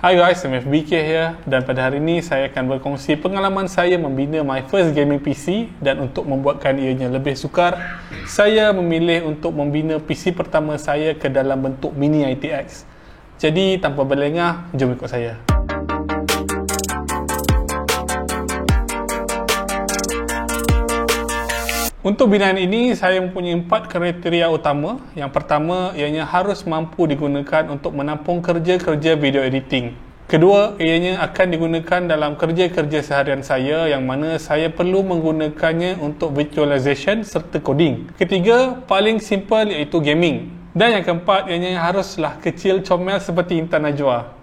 Hi guys, I'm FBK here dan pada hari ini saya akan berkongsi pengalaman saya membina my first gaming PC dan untuk membuatkan ianya lebih sukar, saya memilih untuk membina PC pertama saya ke dalam bentuk mini ITX. Jadi tanpa berlengah, jom ikut saya. Untuk binaan ini, saya mempunyai 4 kriteria utama. Yang pertama, ianya harus mampu digunakan untuk menampung kerja-kerja video editing. Kedua, ianya akan digunakan dalam kerja-kerja seharian saya yang mana saya perlu menggunakannya untuk visualization serta coding. Ketiga, paling simple iaitu gaming. Dan yang keempat, ianya haruslah kecil comel seperti Intan Najwa.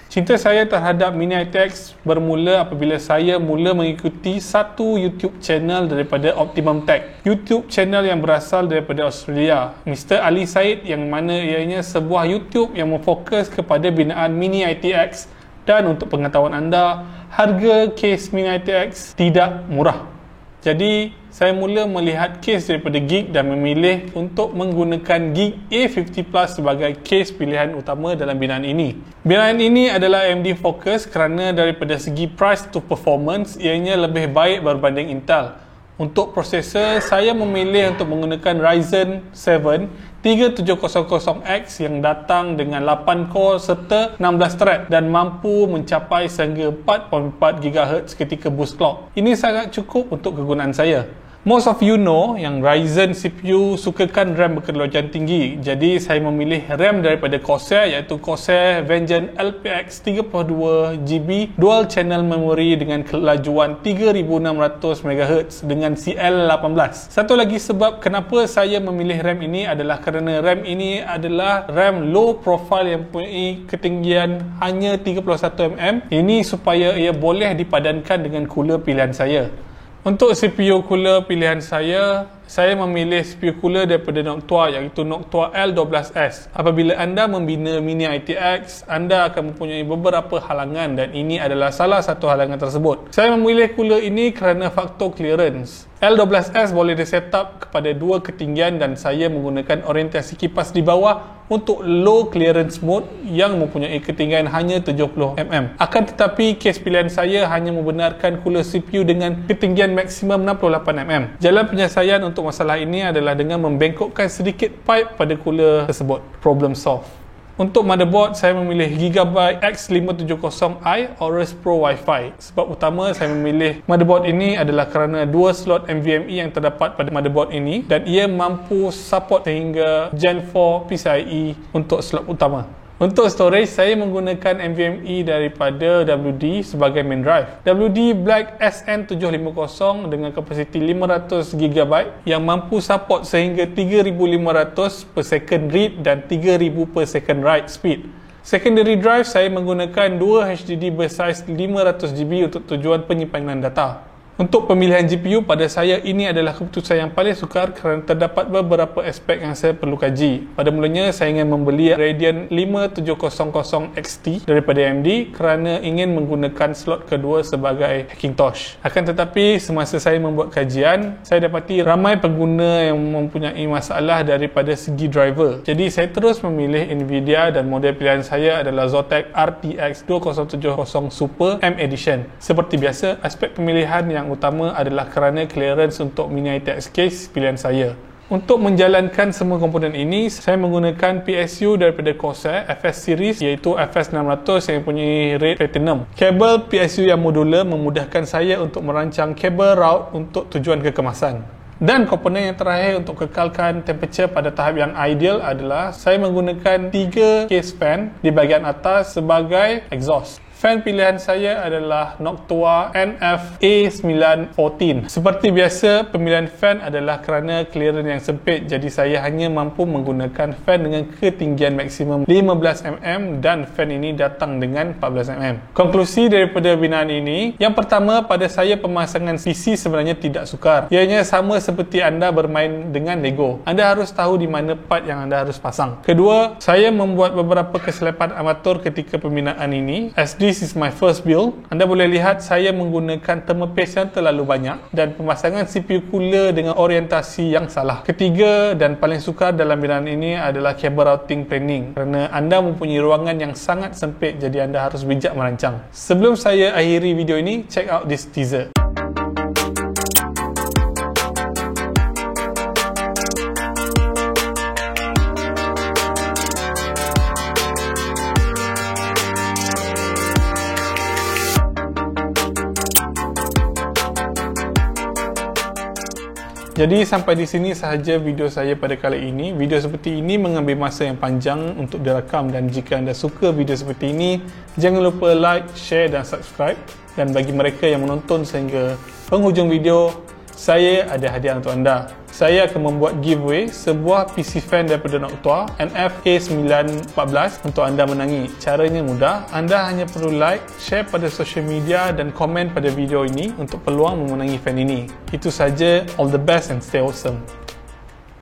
Cinta saya terhadap mini ITX bermula apabila saya mula mengikuti satu YouTube channel daripada Optimum Tech. YouTube channel yang berasal daripada Australia, Mr. Ali Said, yang mana ianya sebuah YouTube yang memfokus kepada binaan mini ITX. Dan untuk pengetahuan anda, harga case mini ITX tidak murah. Jadi, saya mula melihat case daripada Geek dan memilih untuk menggunakan Geek A50 Plus sebagai case pilihan utama dalam binaan ini. Binaan ini adalah AMD focus kerana daripada segi price to performance, ianya lebih baik berbanding Intel. Untuk prosesor, saya memilih untuk menggunakan Ryzen 7 3700X yang datang dengan 8 core serta 16 thread dan mampu mencapai sehingga 4.4 GHz ketika boost clock. Ini sangat cukup untuk kegunaan saya. Most of you know yang Ryzen CPU sukakan RAM berkeluaran tinggi. Jadi saya memilih RAM daripada Corsair iaitu Corsair Vengeance LPX 32GB dual channel memory dengan kelajuan 3600 MHz dengan CL18. Satu lagi sebab kenapa saya memilih RAM ini adalah kerana RAM ini adalah RAM low profile yang mempunyai ketinggian hanya 31mm. Ini supaya ia boleh dipadankan dengan cooler pilihan saya. Untuk CPU cooler pilihan saya memilih CPU cooler daripada Noctua iaitu Noctua L12S. Apabila anda membina mini ITX, anda akan mempunyai beberapa halangan dan ini adalah salah satu halangan tersebut. Saya memilih cooler ini kerana faktor clearance. L12S boleh disetup kepada dua ketinggian dan saya menggunakan orientasi kipas di bawah untuk low clearance mode yang mempunyai ketinggian hanya 70mm. Akan tetapi case pilihan saya hanya membenarkan cooler CPU dengan ketinggian maksimum 68mm. Jalan penyelesaian untuk masalah ini adalah dengan membengkokkan sedikit pipe pada cooler tersebut. Problem solved. Untuk motherboard, saya memilih Gigabyte X570i Aorus Pro Wi-Fi. Sebab utama saya memilih motherboard ini adalah kerana dua slot NVMe yang terdapat pada motherboard ini dan ia mampu support sehingga Gen 4 PCIe untuk slot utama. Untuk storage, saya menggunakan NVMe daripada WD sebagai main drive. WD Black SN750 dengan kapasiti 500GB yang mampu support sehingga 3500 per second read dan 3000 per second write speed. Secondary drive, saya menggunakan dua HDD bersaiz 500GB untuk tujuan penyimpanan data. Untuk pemilihan GPU, pada saya ini adalah keputusan yang paling sukar kerana terdapat beberapa aspek yang saya perlu kaji. Pada mulanya, saya ingin membeli Radeon 5700 XT daripada AMD kerana ingin menggunakan slot kedua sebagai Hackintosh. Akan tetapi, semasa saya membuat kajian, saya dapati ramai pengguna yang mempunyai masalah daripada segi driver. Jadi, saya terus memilih Nvidia dan model pilihan saya adalah Zotac RTX 2070 Super M Edition. Seperti biasa, aspek pemilihan yang utama adalah kerana clearance untuk mini ITX case pilihan saya. Untuk menjalankan semua komponen ini, saya menggunakan PSU daripada Corsair FS series iaitu FS600 yang mempunyai rate Platinum. Kabel PSU yang modular memudahkan saya untuk merancang kabel route untuk tujuan kekemasan. Dan komponen yang terakhir untuk kekalkan temperature pada tahap yang ideal adalah saya menggunakan 3 case fan di bahagian atas sebagai exhaust. Fan pilihan saya adalah Noctua NF-A914. Seperti biasa, pemilihan fan adalah kerana clearance yang sempit, jadi saya hanya mampu menggunakan fan dengan ketinggian maksimum 15mm dan fan ini datang dengan 14mm. Konklusi daripada binaan ini, yang pertama, pada saya pemasangan PC sebenarnya tidak sukar. Ianya sama seperti anda bermain dengan Lego. Anda harus tahu di mana part yang anda harus pasang. Kedua, saya membuat beberapa kesilapan amatur ketika pembinaan ini. SD This is my first build. Anda boleh lihat saya menggunakan thermal paste yang terlalu banyak dan pemasangan CPU cooler dengan orientasi yang salah. Ketiga dan paling sukar dalam bidang ini adalah cable routing planning, kerana anda mempunyai ruangan yang sangat sempit, jadi anda harus bijak merancang. Sebelum saya akhiri video ini, check out this teaser. Jadi sampai di sini sahaja video saya pada kali ini. Video seperti ini mengambil masa yang panjang untuk direkam, dan jika anda suka video seperti ini, jangan lupa like, share dan subscribe. Dan bagi mereka yang menonton sehingga penghujung video, saya ada hadiah untuk anda. Saya akan membuat giveaway sebuah PC fan daripada Noctua NF-A914 untuk anda menangi. Caranya mudah, anda hanya perlu like, share pada social media dan komen pada video ini untuk peluang memenangi fan ini. Itu saja, all the best and stay awesome.